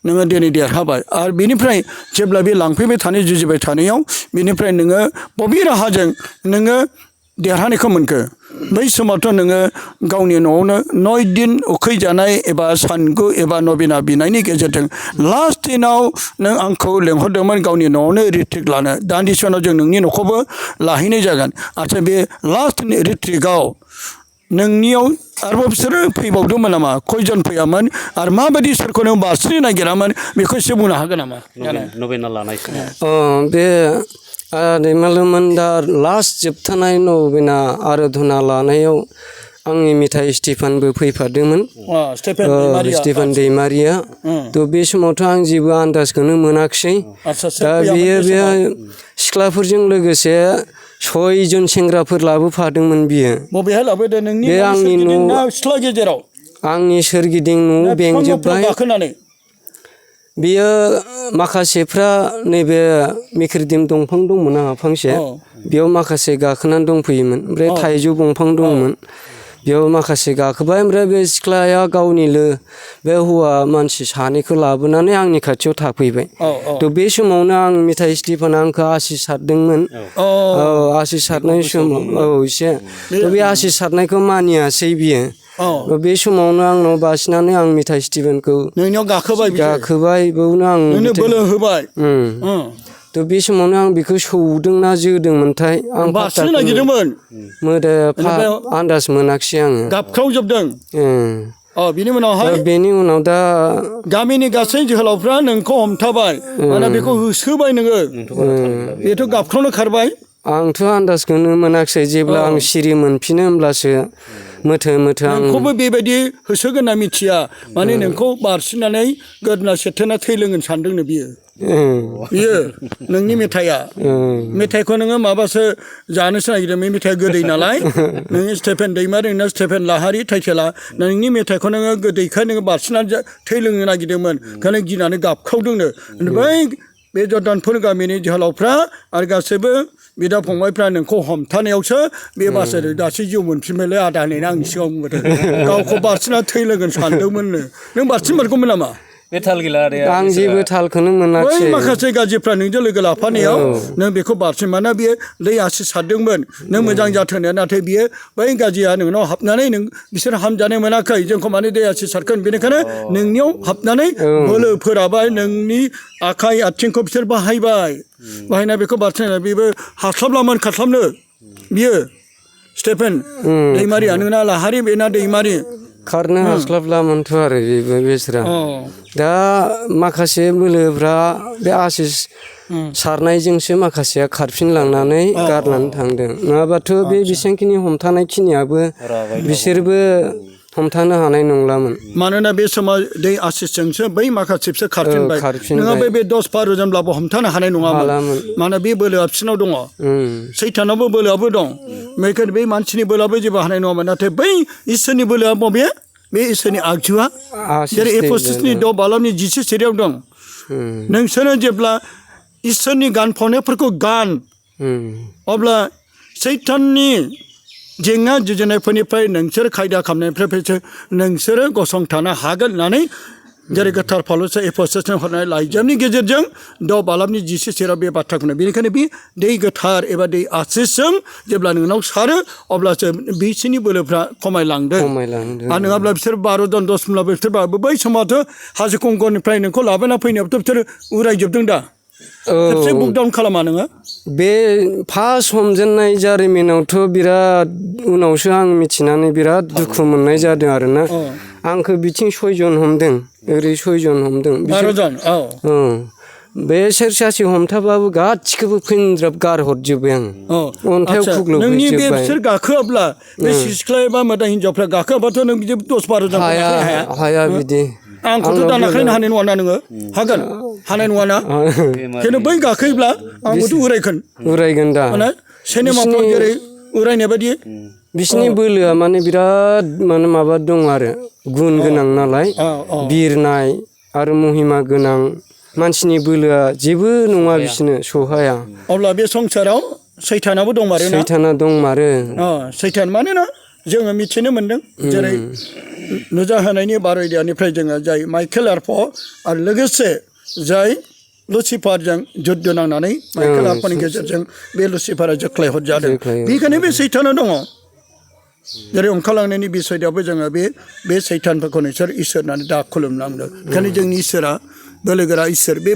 S1: नोङो दिनै देरहाबाय आरो बेनिफ्राय जेब्ला बे लांफैबाय थानाय जुजिबाय थानायाव बेनिफ्राय नोङो बबे राहाजों नोङो देरहानायखौ मोनखो बै समावथ' नोङो गावनि न'आवनो 9 दिन उखैजानाय एबा सानगु एबा नबिना बिनायनि गेजेरजों लास्ट दिनाव नों आंखौ लेंहरदोंमोन गावनि न'आवनो रिट्रिट लानो दान्दिसे उनाव जों नोंनि न'खौबो लाहैनाय जागोन आदसा बे लास्ट रिट्रिटआव नोंनियाव आरोबाव बिसोरो फैबावदोंमोन नामा खयजन फैयामोन आरो माबायदि सोरखौ नों बारसिनो नागिरामोन बेखौ एसे बुंनो हागोन नामा
S2: नबेना लानाय समाव
S3: बे दैमालुमोन दा लास्ट जोबथानाय नबेना आराधना लानायाव आंनि मिथाइ स्टिफानबो फैफादोंमोन स्टिफान दैमारिया थ' बे समावथ' आं जेबो आन्दाजखौनो मोनाखिसै दा बेयो बे सिख्लाफोरजों लोगोसे 6 जन सेंग्राफोर लाबोफादोंमोन बियो
S1: बबेहाय लाबोदों नोंनि
S3: बे आंनि न'
S1: सिख्ला गेजेराव
S3: आंनि सोरगिदिं न'आव बेंजोब्बाय बेयो माखासेफ्रा नैबे मिखिरदिम दंफां दंमोन आंहा फांसे बेयाव माखासे गाखोनानै दंफैयोमोन ओमफ्राय थाइजौ दंफां दंमोन बेयाव माखासे गाखोबाय ओमफ्राय बे सिख्लाया गावनि बे हौवा मानसि सानैखौ लाबोनानै आंनि खाथियाव थाफैबाय थ' बे समावनो आं मिथाइ स्टिफाना आंखौ आसि सारदोंमोन आसि सारनाय समाव एसे थ' बे आसि सारनायखौ मानियासै बियो बे समावनो आंनाव बासिनानै आं मिथाइ स्टिफेनखौ
S1: नोंनियाव
S3: गाखोबाय बेयावनो आं
S1: बोलो होबाय
S3: थ' बे समावनो आं बेखौ सौदोंना जोदोंमोनथाय आं
S1: बासिनो नागिरदोंमोन
S3: मोदाया आन्दाज मोनाखिसै आङो
S1: गाबख्रावजोबदों बिनि उनावहाय
S3: बेनि उनाव दा
S1: गामिनि गासै जोहोलावफ्रा नोंखौ हमथाबाय माने बेखौ होसोबाय नोङो बेथ' गाबख्रावनो खारबाय
S3: आंथ' आन्दाजखौनो मोनाखिसै जेब्ला आं सिरि मोनफिनो होमब्लासो मोथो
S1: नोंखौबो बेबायदि होसोगोन होनना मिथिया माने नोंखौ बारसिननानै गोदोना सेथेना थैलोंगोन सानदोंनो बियो नोंनि मेथाइआ मेथाइखौ नोङो माबासो जानोसो नागिरदों बे मेथाइआ गोदै नालाय नोङो स्टेफेन दैमारि नोंना स्टेफेन लाहारि टाइटेला नोंनि मेथाइखौ नोङो गोदैखाय नोङो बारसिननानै थैलोंनो नागिरदोंमोन ओंखायनो गिनानै गाबख्रावदोंनो बै बे जर्दानपुर गामिनि जोहोलावफ्रा आरो गासैबो बिदा फंबायफ्रा नोंखौ हमथानायावसो बे बासोर दासो जिउ मोनफिनबायलै आदा होननानै आंनि सिगाङाव बुंबाय गावखौ बारसिनना थैलोगोन सानदोंमोननो नों बारसिनमारगौमोन नामा
S2: बे थाल गैला आरो
S3: आं जेबो थालखौनो
S1: बै
S3: मोनाखिसै
S1: माखासे गाज्रिफ्रा नोंजों लोगो लाफानायाव नों बेखौ बारसिन माना बियो दै आसि सारदोंमोन नों मोजां जाथों होननाया नाथाय बियो बै गाज्रिया नोंनाव हाबनानै नों बिसोर हामजानाय मोनाखै जोंखौ माने दै आसि सारगोन बेनिखायनो नोंनियाव हाबनानै बोलोफोराबाय नोंनि आखाइ आथिंखौ बिसोर बाहायबाय बाहायना बेखौ बारसिन बेबो हास्लाबलामोन खारस्लाबनो बियो स्टेफेन दैमारिया नोंना लाहारि बेना दैमारि
S3: खारनो हास्लाबलामोनथ' आरो बेबो बेसरा दा माखासे बोलोफ्रा बे आसिस सारनायजोंसो माखासेया खारफिनलांनानै गारनानै थांदों नङाबाथ' बे बेसेबांखिनि हमथानाय खिनियाबो बिसोरबो हमथानो हानाय नंलामोन
S1: मानोना बे समाव दै आसिसजोंसो बै माखासे बिसोर खारफिनबाय नङाबा बे 10-12 जनब्लाबो हमथानो हानाय नङामोन मानोना बे बोलोआ बिसोरनाव दङ सैतानावबो बोलोआबो दं बेखायनो बे मानसिनि बोलोआबो जेबो हानाय नङामोन नाथाय बै इसोरनि बोलोआ बबे बे इसोरनि आगजुआ जेरै एफेससनि 10 बालामनि 10 सेरायाव दं नोंसोरो जेब्ला इसोरनि गान फावनायफोरखौ गान अब्ला सैताननि जेंना जुजिनायफोरनिफ्राय नोंसोर खायदा खालामनायनिफ्राय नोंसोरो गसंथानो हागोन होननानै जेरै गोथार पाउलुसा एफेसासनो हरनाय लाइजामनि गेजेरजों 10 बालामनि 10 सेराव बे बाथ्राखौनो बेनिखायनो बे दै गोथार एबा दै आसिसजों जेब्ला नोंनाव सारो अब्लासो बिसोरनि बोलोफ्रा खमायलांदों आरो नङाब्ला बिसोर 12 जन 10 जनब्लाबो बिसोर बै समावथ' हाजो कंगनिफ्राय नोंखौ लाबोना फैनायावथ' बिसोर उरायजोबदों दा खेबसे बुकडाउन खालामा नोङो
S3: बे फार्स्ट हमजेननाय जारिमिनावथ' बिराद उनावसो आं मिथिनानै बिराद दुखु मोननाय जादों आरोना आंखौ बिथिं 6 जन हमदों ओरै 6 जन हमदों
S1: 12 जन
S3: बे सेरसासि हमथाबाबो गासिखौबो फिनज्राब गारहरजोब्बाय आं अन्थायाव खुग्लुब
S1: नोंनि बे बिसोर गाखोआब्ला बे सिख्ला एबा मोदा हिनजावफ्रा गाखोआबाथ' नों बिदि 10-12 जन
S3: हाया बिदि
S1: आंखौथ' दानाख्लायनो हानाय नङा ना नोङो हागोन हानाय नङा ना खिन्थु बै गाखोयोब्ला आंबोथ'
S3: उरायगोन दा
S1: माने सिनेमाफ्राव जेरै उरायनाय बायदि
S3: बिसिनि बोलोआ माने बिराद माने माबा दं आरो गुन गोनां नालाय बिरनाय आरो महिमा गोनां मानसिनि बोलोआ जेबो नङा बिसोरनो सहाया
S1: अब्ला बे संसाराव सैतानाबो दंमारो ना
S3: सैताना दंमारो
S1: सैतान मानोना जोङो मिथिनो मोन्दों जेरै नुजाहोनायनि 12 इदियानिफ्राय जोङो जाय माइकेल आर्प आरो लोगोसे जाय लुसिफारजों जुद्ध नांनानै माइकेल आर्पनि गेजेरजों बे लुसिफारा जोख्लायहरजादों बेखायनो बे सैताना दङ जेरै ओंखारलांनायनि बिसयदावबो जोङो बे सैतानफोरखौ नोंसोर इसोर होननानै दा खुलुमनांदों ओंखायनो जोंनि इसोरा बोलोगोरा इसोर बे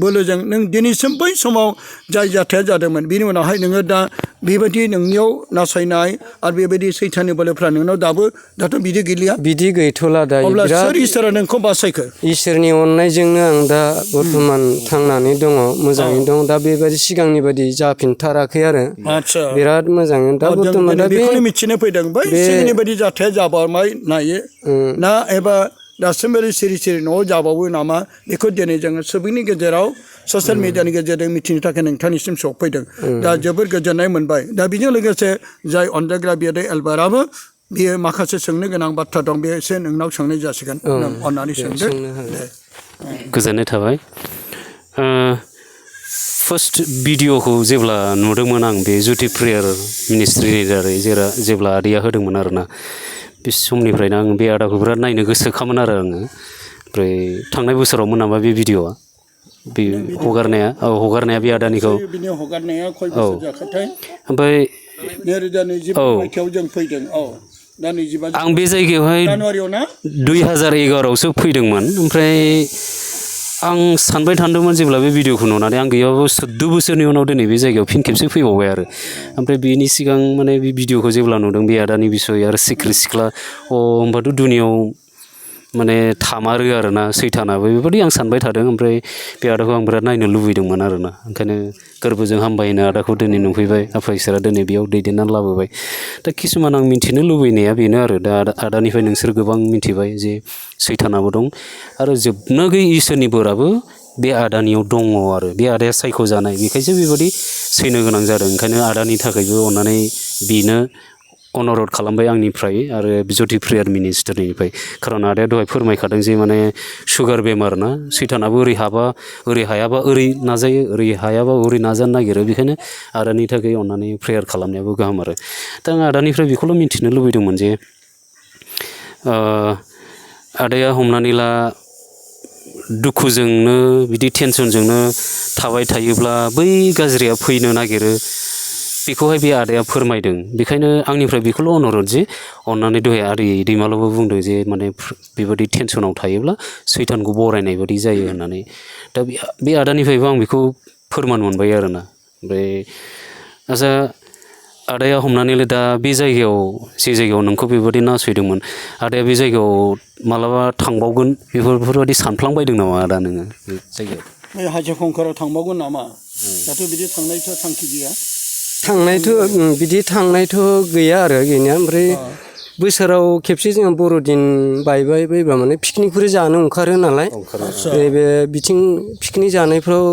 S1: बोलोजों नों दिनैसिम बै समाव जाय जाथाया जादोंमोन बिनि उनावहाय नोङो दा बेबायदि नोंनियाव नासयनाय आरो बेबायदि सैताननि बोलोफ्रा नोंनाव दाथ' बिदि गैलिया
S3: बिदि गैथ'ला दायो
S1: अब्ला सोर इसोरा नोंखौ बासायखो
S3: इसोरनि अननायजोंनो आं दा बर्थमान थांनानै दङ मोजाङै दं दा बेबायदि सिगांनि बायदि जाफिनथाराखै आरो बिराद मोजाङै दा बर्थमान दा
S1: बेखौनो मिथिनो फैदों बै सिगांनि बायदि जाथाया जाबाय नायो ना एबा दासिमबो सिरि सिरि न'आव जाबावो नामा बेखौ दिनै जोङो सुबुंनि गेजेराव ससियेल मिडियानि गेजेरजों मिथिनो थाखाय नोंथांनिसिम सफैदों दा जोबोर गोजोननाय मोनबाय दा बेजों लोगोसे जाय अनजाग्रा बिदै एलबाराबो बियो माखासे सोंनो गोनां बाथ्रा दं बे एसे नोंनाव सोंनाय जासिगोन नों अननानै सोंदो
S2: गोजोननाय थाबाय फार्स्ट भिडिअखौ जेब्ला नुदोंमोन आं बे जुटि प्रेयार मिनिस्ट्रिनि दारै जेब्ला आदैया होदोंमोन आरोना बे समनिफ्रायनो आं बे आदाखौ बिराद नायनो गोसोखामोन आरो आङो ओमफ्राय थांनाय बोसोरावमोन नामा बे भिडिअआ बे हगारनाया बे आदानिखौ ओमफ्राय
S1: 2025 जों फैदों
S2: आं बे जायगायावहाय 2011आवसो फैदोंमोन ओमफ्राय आं सानबाय थादोंमोन जेब्ला बे भिडिअखौ नुनानै आं गैयाबाबो 14 बोसोरनि उनाव दिनै बे जायगायाव फिन खेबसे फैबावबाय आरो ओमफ्राय बेनि सिगां माने बे भिडिअखौ जेब्ला नुदों बे आदानि बिसय आरो सिख्रि सिख्ला होमबाथ' दुनियाव माने थामारो आरोना सैतानाबो बेबायदि आं सानबाय थादों ओमफ्राय बे आदाखौ आं बिराद नायनो लुबैदोंमोन आरोना ओंखायनो गोरबोजों हामबायनो आदाखौ दिनै नुफैबाय आफा इसोरा दिनै बेयाव दैदेननानै लाबोबाय दा किसुमान आं मिन्थिनो लुबैनाया बेनो आरो दा आदानिफ्राय नोंसोर गोबां मिन्थिबाय जे सैतानाबो दं आरो जोबनो गैयै इसोरनि बोराबो बे आदानियाव दङ आरो बे आदाया सायख'जानाय बेखायसो बेबायदि सैनो गोनां जादों ओंखायनो आदानि थाखायबो अननानै बेनो अनुरद खालामबाय आंनिफ्राय आरो ज्योति प्रेयार मिनिस्टारनिफ्राय खारन आदाया दहाय फोरमायखादों जे माने सुगार बेमार ना सैतानाबो ओरै हायाबा ओरै नाजायो ओरै हायाबा ओरै नाजानो नागिरो बेखायनो आदानि थाखाय अननानै प्रेयार खालामनायाबो गाहाम आरो दा आं आदानिफ्राय बेखौल' मिन्थिनो लुबैदोंमोन जे आदाया हमनानै ला दुखुजोंनो बिदि टेनसनजोंनो थाबाय थायोब्ला बै गाज्रिया फैनो नागिरो बेखौहाय बे आदाया फोरमायदों बेखायनो आंनिफ्राय बेखौल' अनुरद जे अननानै दहाय आदै दैमालुबो बुंदों जे माने बेबायदि टेनसनाव थायोब्ला सैतानखौ बरायनाय बायदि जायो होननानै दा बे आदानिफ्रायबो आं बेखौ फोरमान मोनबाय आरोना ओमफ्राय आच्चा आदाया हमनानै दा बे जायगायाव जे जायगायाव नोंखौ बेबायदि नासयदोंमोन आदाया बे जायगायाव मालाबा थांबावगोन बेफोरबायदि सानफ्लांबायदों नामा आदा नोङो बे जायगायाव
S1: बे हाजो खंखराव थांबावगोन नामा दाथ' बिदि थांनायथ' थांखि गैया
S3: बिदि थांनायथ' गैया आरो गैनाया ओमफ्राय बोसोराव खेबसे जोङो बर'दिन बायबाय बायबा माने पिकनिकफोर जानो ओंखारो नालाय बे बिथिं पिकनिक जानायफ्राव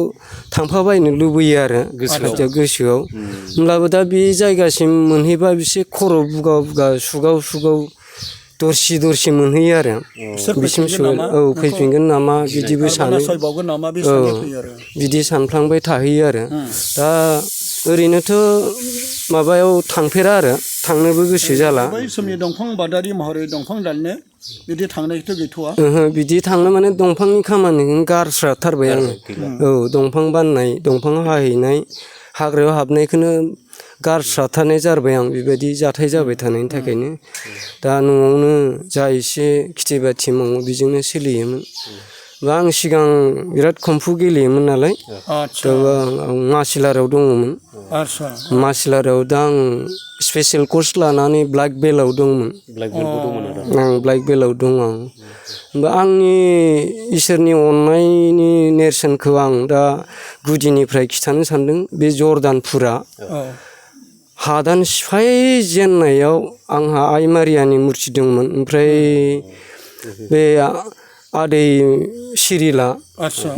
S3: थांफाबायनो लुबैयो आरो गोसोआव होमब्लाबो दा बे जायगासिम मोनहैबा एसे खर' बुगा बुगा सुगाव सुगाव दरसि दरसि मोनहैयो आरो बिसिम फैफिनगोन नामा बिदिबो सानो बिदि सानफ्लांबाय थाहैयो आरो दा ओरैनोथ' माबायाव थांफेरा आरो थांनोबो गोसो जाला
S1: बै समनि दंफां बादारि महरै दंफां दाननो बिदि थांनायथ' गैथ'वा
S3: बिदि थांनो माने दंफांनि खामानिखौनो गारस्राथारबाय आङो दंफां बाननाय दंफां हाहैनाय हाग्रायाव हाबनायखौनो गारस्राथारनाय जाबाय आं बेबायदि जाथाय जाबाय थानायनि थाखायनो दा न'आवनो जा एसे खेथि बाथि मावो बेजोंनो सोलियोमोन आं सिगां बिराद कम्फु गेलेयोमोन नालाय आं मार्शियेल दङमोन मार्शियेल दा आं स्पेसियेल कर्स लानानै ब्लेक बेल्टआव दंमोन आं ब्लेक बेल्टआव दं आं होमबा आंनि इसोरनि अननायनि नेरसोनखौ आं दा गुदिनिफ्राय खिथानो सानदों बे जर्दानपुरा हादान सिफाय जेननायाव आंहा आइ मारियानि मुरथि दंमोन ओमफ्राय बे आदै सिरिला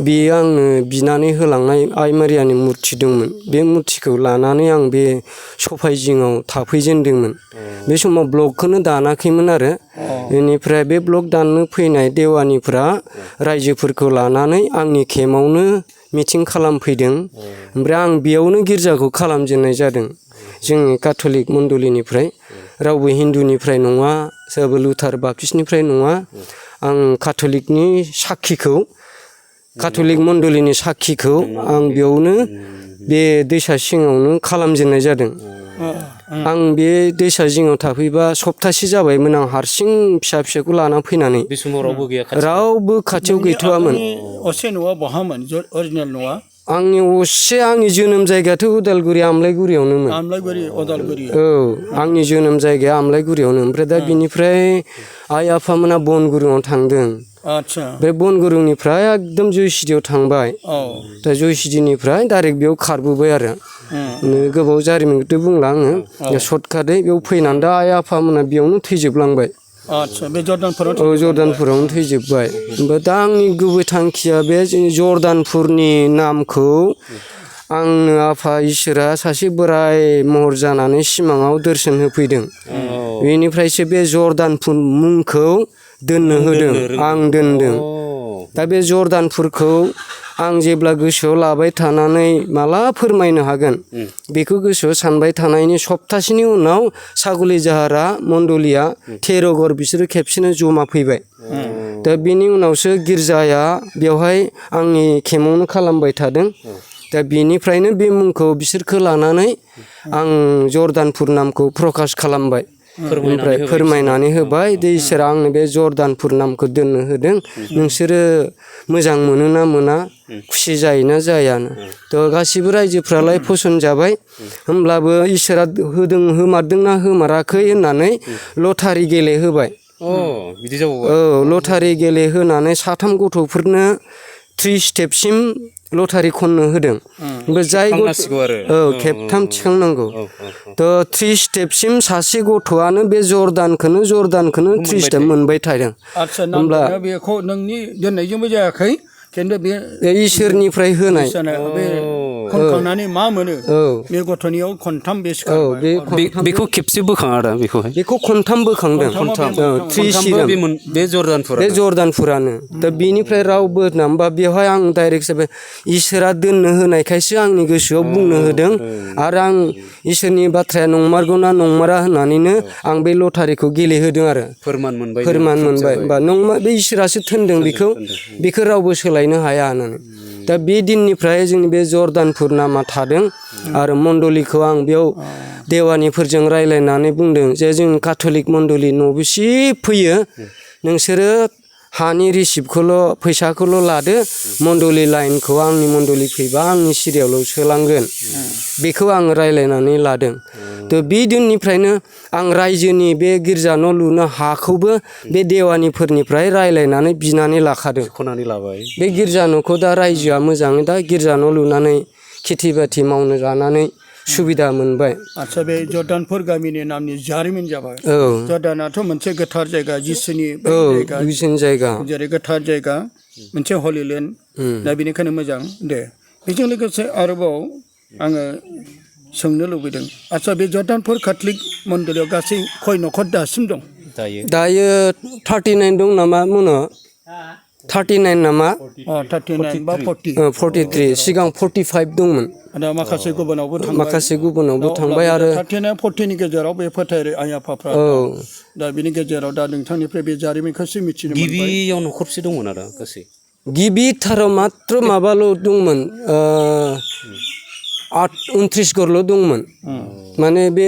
S3: बेयो आंनो बिनानै होलांनाय आइ मारियानि मुरथि दंमोन बे मुरथिखौ लानानै आं बे सफाय जिङाव थाफैजेनदोंमोन बे समाव ब्लकखौनो दानाखैमोन आरो बेनिफ्राय बे ब्लक दाननो फैनाय देवानिफ्रा रायजोफोरखौ लानानै आंनि केम्पआवनो मिटिं खालामफैदों ओमफ्राय आं बेयावनो गिर्जाखौ खालामजेननाय जादों जोंनि काथलिक मण्डलिनिफ्राय रावबो हिन्दुनिफ्राय नङा सोरबा लुथार बाप्टिस्टनिफ्राय नङा आं काथलिकनि साखिखौ काथलिक मण्डलिनि साखिखौ आं बेयावनो बे दैसा सिङावनो खालामजेननाय जादों आं बे दैसा जिङाव थाफैबा सप्तासे जाबायमोन आं हारसिं फिसा फिसाखौ लाना फैनानै
S2: बे समाव रावबो गैया
S3: रावबो खाथियाव गैथ'वामोन
S1: असे न'आ बहामोन अरिजिनेल न'आ
S3: आंनि असे आंनि जोनोम जायगायाथ' उदालगुरि आमलायगुरियावनोमोन
S1: उदालगुरि
S3: आंनि जोनोम जायगाया आमलायगुरियावनो ओमफ्राय दा बिनिफ्राय आइ आफामोना बनगुरुङाव थांदों बे बनगुरुंनिफ्राय एकदम जयसिटियाव थांबाय दा जयसिटिनिफ्राय डाइरेक्ट बेयाव खारबोबाय आरो गोबाव जारिमिनखौथ' बुंला आङो सर्टकाटै बेयाव फैनानै दा आइ आफामोना बेयावनो थैजोबलांबाय
S1: बे
S3: जर्दानपुरावनो थैजोब्बाय ओमफ्राय दा आंनि गुबै थांखिया बे जर्दानपुरनि नामखौ आंनो आफा इसोरा सासे बोराय महर जानानै सिमाङाव दर्शन होफैदों बेनिफ्रायसो बे जर्दानपुर मुंखौ दोननो होदों आं दोनदों दा बे जर्दानपुरखौ आं जेब्ला गोसोआव लाबाय थानानै माला फोरमायनो हागोन बेखौ गोसोआव सानबाय थानायनि सप्तासेनि उनाव सागुलि जाहारा मण्डलिया थेर'गर बिसोरो खेबसेनो जमा फैबाय दा बेनि उनावसो गिर्जाया बेवहाय आंनि केम्पआवनो खालामबाय थादों दा बेनिफ्रायनो बे मुंखौ बिसोरखौ लानानै आं जर्दानपुर नामखौ प्रकास खालामबाय ओमफ्राय फोरमायनानै होबाय दे इसोरा आंनो बे जर्दानपुर नामखौ दोननो होदों नोंसोरो मोजां मोनो ना मोना खुसि जायोना जायानो थ' गासिबो रायजोफ्रालाय फसन जाबाय होमब्लाबो इसोरा होदों होमारदोंना होमाराखै होननानै लटारि गेलेहोबाय
S2: बिदि जाबावबाय
S3: लटारि गेलेहोनानै 3 गथ'फोरनो 3 स्टेपसिम लटारि खननो होदों ओमफ्राय जाय खेबथाम थिखांनांगौ थ' 3 स्टेपसिम सासे गथ'आनो बे जर्दानखौनो 3 स्टेप मोनबाय थादों
S1: होमब्ला बेखौ नोंनि दोननायजोंबो जायाखै खिन्थु बे
S3: बे इसोरनिफ्राय होनाय
S1: बे खनखांनानै मा मोनो
S3: औ
S1: बे गथ'नियाव खनथाम बे
S3: औ बे
S2: बेखौ खेबसे बोखाङा दा बेखौहाय
S3: बेखौ खनथाम बोखांदों थ्रि सिराम
S2: बे जर्दानफोरा
S3: बे जर्दानफुरानो दा बिनिफ्राय रावबो नामबा बेवहाय आं डाइरेक्ट जाबाय इसोरा दोननो होनायखायसो आंनि गोसोआव बुंनो होदों आरो आं इसोरनि बाथ्राया नंमारगौना नंमारा होननानैनो आं बे लटारिखौ गेलेहोदों आरो
S2: फोरमान मोनबाय
S3: होमबा नंमा बे इसोरासो थोनदों बेखौ रावबो सोलायनो हाया होननानै दा बे दिननिफ्राय जोंनि बे जर्दानपुर नामा थादों आरो मण्डलिखौ आं बेयाव देवानिफोरजों रायलायनानै बुंदों जे जों काथलिक मण्डलि न'बेसे फैयो नोंसोरो हानि रिसिप्टखौल' फैसाखौल' लादो मण्डलि लाइनखौ आंनि मण्डलि फैबा आंनि सिरियावल' सोलांगोन बेखौ आं रायलायनानै लादों थ' बे दिननिफ्रायनो आं रायजोनि बे गिर्जा न' लुनो हाखौबो बे देवानिफोरनिफ्राय रायलायनानै बिनानै लाखादों
S2: खनानै लाबाय
S3: बे गिर्जा न'खौ दा रायजोआ मोजाङै दा गिर्जा न' लुनानै खेथि बाथि मावनो जानानै सुबिदा मोनबाय
S1: आदसा बे जर्दानपुर गामिनि नामनि जारिमिन जाबाय
S3: औ
S1: जर्दानाथ' मोनसे गोथार जायगा जिसुनि
S3: औ
S1: जायगा
S3: बिसिन जायगा
S1: जेरै गोथार जायगा मोनसे हलि लेन्ड दा बेनिखायनो मोजां दे बेजों लोगोसे आरोबाव आङो सोंनो लुबैदों आदसा बे जर्दानपुर काथलिक मण्डलियाव गासै खय न'खर दासिम दं
S3: दायो 39 दं नामा मुनो 39 नामा
S1: 39 बा 40
S3: 43 सिगां 45 दंमोन
S1: दा माखासे गुबुनावबो थांबाय
S3: माखासे गुबुनावबो थांबाय आरो
S1: 39 40 नि गेजेराव बे फोथायरि आइ आफाफ्रा दं। दा बिनि गेजेराव दा नोंथांनिफ्राय बे जारिमिनखौसो मिथिनो मोनबाय
S2: गिबियाव न'खरसे दंमोन आरो गासै
S3: गिबिथाराव मात्र माबाल' दंमोन 29 घरल' दंमोन माने बे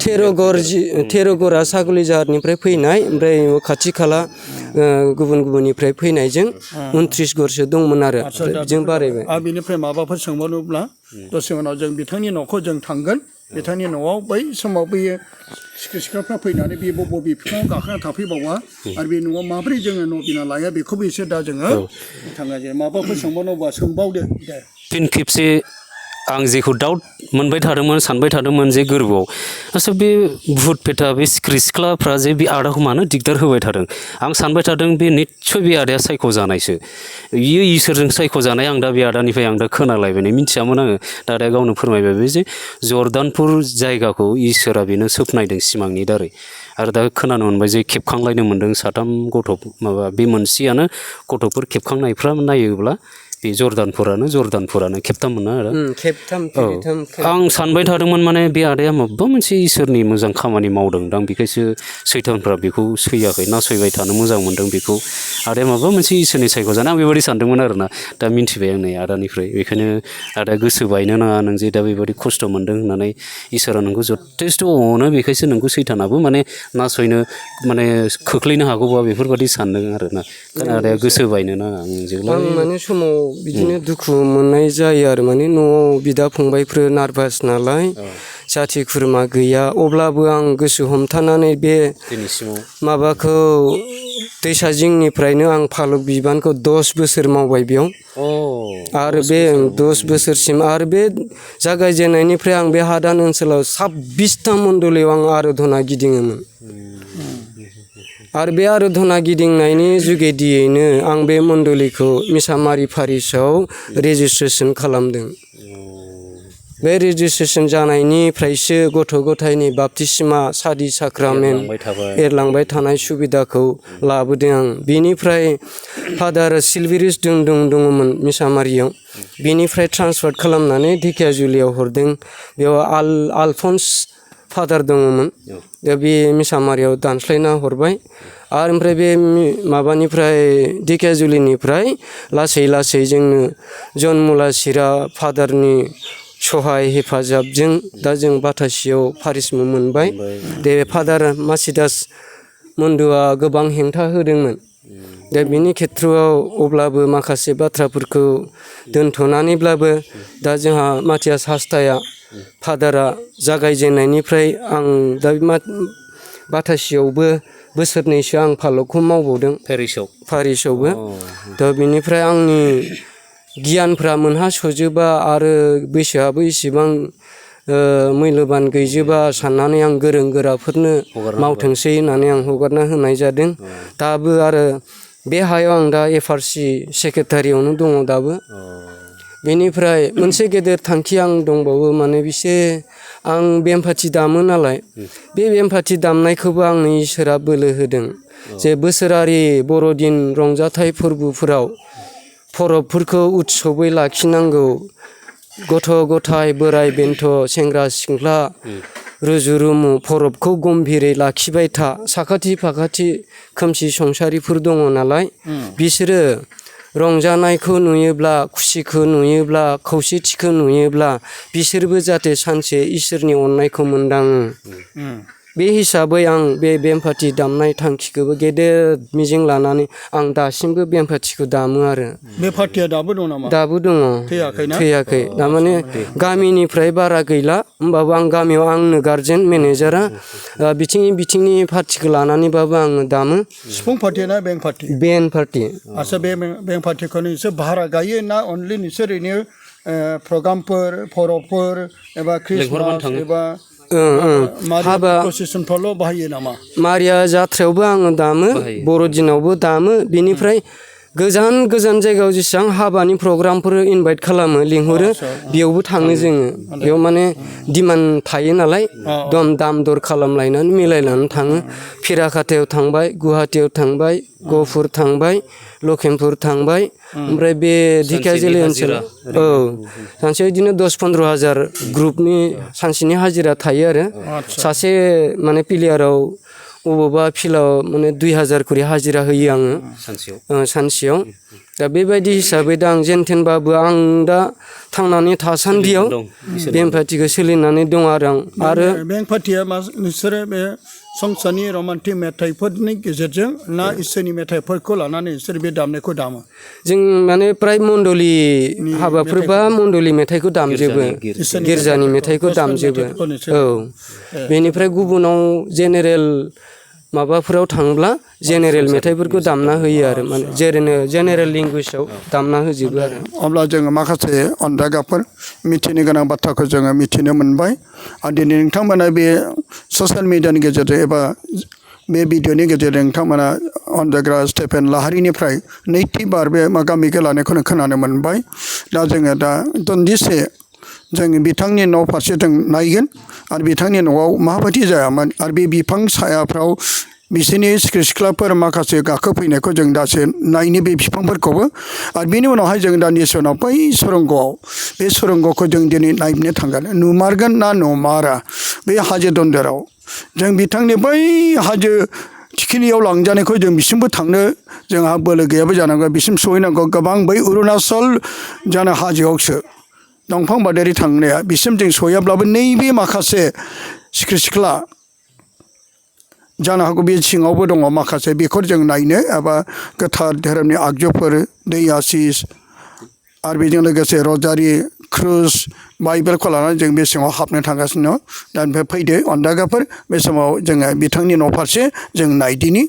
S3: 13 घरा सागुलि जाहारनिफ्राय फैनाय ओमफ्राय खाथि खाला गुबुन गुबुननिफ्राय फैनायजों 29 घरसो दंमोन आरो जों बारायबाय
S1: आरो बिनिफ्राय माबाफोर सोंबावनोब्ला दसे उनाव जों बिथांनि न'खौ जों थांगोन बिथांनि न'आव बै समाव बैयो सिख्लाफ्रा फैनानै बे बबे बिफाङाव गाखोना थाफैबावा आरो बे न'आव माबोरै जोङो न' बिना लाया बेखौबो एसे दा जोङो बिथाङा जे माबाफोर सोंबावनोबा सोंबावदो दे
S2: फिन खेबसे आं जेखौ डाउट मोनबाय थादोंमोन सानबाय थादोंमोन जे गोरबोआव आदसा बे भुट पेटा बे सिख्रि सिख्लाफ्रा जे बे आदाखौ मानो दिगदार होबाय थादों आं सानबाय थादों बे निस्सय बे आदाया सायख'जानायसो बियो इसोरजों सायख'जानाय आं दा बे आदानिफ्राय आं दा खोनालायबाय मिथियामोन आङो दा आदाया गावनो फोरमायबाय बे जे जर्दानपुर जायगाखौ इसोरा बेनो सोबनायदों सिमांनि दारै आरो दा खोनानो मोनबाय जे खेबखांलायनो मोन्दों साथाम गथ' माबा बे मोनसेयानो गथ'फोर खेबखांनायफ्रा नायोब्ला बे जर्दानपुरानो खेबथाम मोना आरो
S3: खेबथाम
S2: आं सानबाय थादोंमोन माने बे आदाया माबा मोनसे इसोरनि मोजां खामानि मावदों दां बेखायसो सैतानफ्रा बेखौ सैयाखै नासयबाय थानो मोजां मोन्दों बेखौ आदाया माबा मोनसे इसोरनि सायख'जानाय आं बेबायदि सानदोंमोन आरोना दा मिन्थिबाय आं नै आदानिफ्राय बेखायनो आदाया गोसो बायनो नाङा नों जे दा बेबायदि खस्थ' मोन्दों होननानै इसोरा नोंखौ जथेस्थ' अनो बेखायसो नोंखौ सैतानाबो माने नासयनो माने खोख्लैनो हागौबा बेफोरबायदि सानदों आरोना आदाया गोसो बायनो नाङा
S3: आं माने समाव बिदिनो दुखु मोननाय जायो आरो माने न'आव बिदा फंबायफोर नार्भास नालाय जाथि खुरमा गैया अब्लाबो आं गोसो हमथानानै बे माबाखौ दैसा जिंनिफ्रायनो आं फालक बिबानखौ 10 बोसोर मावबाय बेयाव आरो बे 10 बोसोरसिम आरो बे जागायजेननायनिफ्राय आं बे हादान ओनसोलाव 26टा मण्डलियाव आं आराधना गिदिङोमोन आरो बे आराधना गिदिंनायनि जुगेदियैनो आं बे मण्डलिखौ मिसामारि फारिसआव रेजिस्ट्रेसन खालामदों बे रेजिस्ट्रेसन जानायनिफ्रायसो गथ' गथायनि बाप्तिस्मा सादि साक्रामेन्ट एरलांबाय थानाय सुबिदाखौ लाबोदों आं बिनिफ्राय फादार सिलभेरिस दङमोन मिसामारियाव बिनिफ्राय ट्रान्सफार खालामनानै धेकियाजुलियाव हरदों बेयाव आलफन्स फादार दङमोन दा बे मिसामारियाव दानस्लायना हरबाय आरो ओमफ्राय बे माबानिफ्राय धेकियाजुलिनिफ्राय लासै लासै जोंनो जन मुलासिरा फादारनि सहाय हेफाजाबजों दा जों बाथासियाव फारिसमु मोनबाय दे फादार मासिदास मन्दुआ गोबां हेंथा होदोंमोन दा बिनि खेथ्रआव अब्लाबो माखासे बाथ्राफोरखौ दोनथ'नानैब्लाबो दा जोंहा माथियास हास्ताया फादारा जागायजेननायनिफ्राय आं दा बाथासियावबो बोसोरनैसो आं फालकखौ मावबावदों फारिसआवबो दा बिनिफ्राय आंनि गियानफ्रा मोनहास'जोबा आरो बैसोआबो इसेबां मैल्यबान गैजोबा साननानै आं गोरों गोराफोरनो मावथोंसै होननानै आं हगारना होनाय जादों दाबो आरो बे हायाव आं दा एफआरसि सेक्रेटारियावनो दङ दाबो बेनिफ्राय मोनसे गेदेर थांखि आं दंबावो माने आं बेमफाथि दामो नालाय बे बेमफाथि दामनायखौबो आंनो इसोरा बोलो होदों जे बोसोरारि बर'दिन रंजाथाइ फोरबोफोराव फरबफोरखौ उत्सबै लाखिनांगौ गथ' गथाय बोराय बेन्थ' सेंग्रा सिख्ला रुजु रुमु फरबखौ गम्भीरै लाखिबाय था साखाथि फाखाथि खोमसि संसारिफोर दङ नालाय बिसोरो रंजानायखौ नुयोब्ला खुसिखौ नुयोब्ला खौसेथिखौ नुयोब्ला बिसोरबो जाहाथे सानसे इसोरनि अननायखौ मोनदाङो बे हिसाबै आं बे बेमफाथि दामनाय थांखिखौबो गेदेर मिजिं लानानै आं दासिमबो बेमफाथिखौ दामो आरो
S1: बे पार्टिया दाबो दं नामा
S3: दाबो दङ
S1: थैयाखैना
S3: थैयाखै थारमाने गामिनिफ्राय बारा गैला होमबाबो आं गामियाव आंनो गार्जेन मेनेजारा बिथिंनि पार्टिखौ लानानैबाबो आङो दामो
S1: सिफुं पार्टि ना बेंक पार्टि
S3: बेन पार्टि
S1: आच्छा बे बेंक पार्टिखौ नोंसोर भारा गायो ना अनलि नोंसोर ओरैनो प्रग्रामफोर फरबफोर एबा ख्रिस्टमास एबा
S3: हाबा
S1: प्रसेसनफ्रावल' बाहायो नामा
S3: मारिया जात्रायावबो आङो दामो बर'दिनावबो दामो बेनिफ्राय गोजान गोजान जायगायाव जेसेबां हाबानि प्रग्रामफोर इनभाइट खालामो लिंहरो बेयावबो थाङो जोङो बेयाव माने डिमान्ड थायो नालाय दाम दर खालामलायनानै मिलायनानै थाङो फिराखाथायाव थांबाय गुवाहाटियाव थांबाय गहपुर थांबाय लखिमपुर थांबाय ओमफ्राय बे ढेकियाजुलि ओनसोलाव सानसेयाव बिदिनो 10-15 हाजार ग्रुपनि सानसेनि हाजिरा थायो आरो सासे माने प्लेयाराव अबावबा फिल्डआव माने 2000 करि हाजिरा होयो आङो सानसेयाव दा बेबायदि हिसाबै दा आं जेनथेनबाबो आं दा थांनानै थासान्दियाव बेंक पार्टिखौ सोलिनानै दं आरो
S1: बेंक पार्टिया नोंसोरो बे संसारनि रमान्टिक मेथाइफोरनि गेजेरजों ना इसोरनि मेथाइफोरखौ लानानै नोंसोर बे दामनायखौ दामो
S3: जों माने प्राय मण्डलि हाबाफोरबा मण्डलि मेथाइखौ दामजोबो गिर्जानि मेथाइखौ दामजोबो बेनिफ्राय गुबुनाव जेनेरेल माबाफोराव थांब्ला जेनेरेल मेथाइफोरखौ दामना होयो आरो माने जेनेरेल लेंगुवेजाव दामना होजोबो आरो
S1: अब्ला जोङो माखासे अनदागाफोर मिथिनो गोनां बाथ्राखौ जोङो मिथिनो मोनबाय आरो दिनै नोंथांमोना बे ससियेल मिडियानि गेजेरजों एबा बे भिडिअनि गेजेरजों नोंथांमोना अनदाग्रा स्टेफेन लाहारिनिफ्राय नैथि बार बे मोगा मोगि लानायखौनो खोनानो मोनबाय दा जोङो दा दान्दिसे जों बिथांनि न' फारसे जों नायगोन आरो बिथांनि न'आव माबायदि जायामोन आरो बे बिफां सायाफ्राव बिसोरनि सिख्रि सिख्लाफोर माखासे गाखोफैनायखौ जों दासो नायनो बे बिफांफोरखौबो आरो बेनि उनावहाय जों दान्दिसे उनाव बै सुरंगआव बे सुरंगखौ जों दिनै नायनो थांगोन नुमारगोन ना नुमारा बे हाजो दन्दराव जों बिथांनि बै हाजो थिखिनियाव लांजानायखौ जों बिसिमबो थांनो जोंहा बोलो गैयाबो जानांगौ बिसिम सहैनांगौ गोबां बै अरुणाचल जानो हाजोआवसो दंफां बादारि थांनाया बिसिम जों सहैयाब्लाबो नैबे माखासे सिख्रि सिख्ला जानो हागौ बे सिङावबो दङ माखासे बेखौ जों नायनो एबा गोथार धोरोमनि आगजुफोर दै आसिस आरो बेजों लोगोसे रजारि क्रुस बाइबेलखौ लानानै जों बे सिङाव हाबनो थांगासिनो दं दा ओमफ्राय फैदो अनदागाफोर बे समाव जोङो बिथांनि न' फारसे जों नायदिनि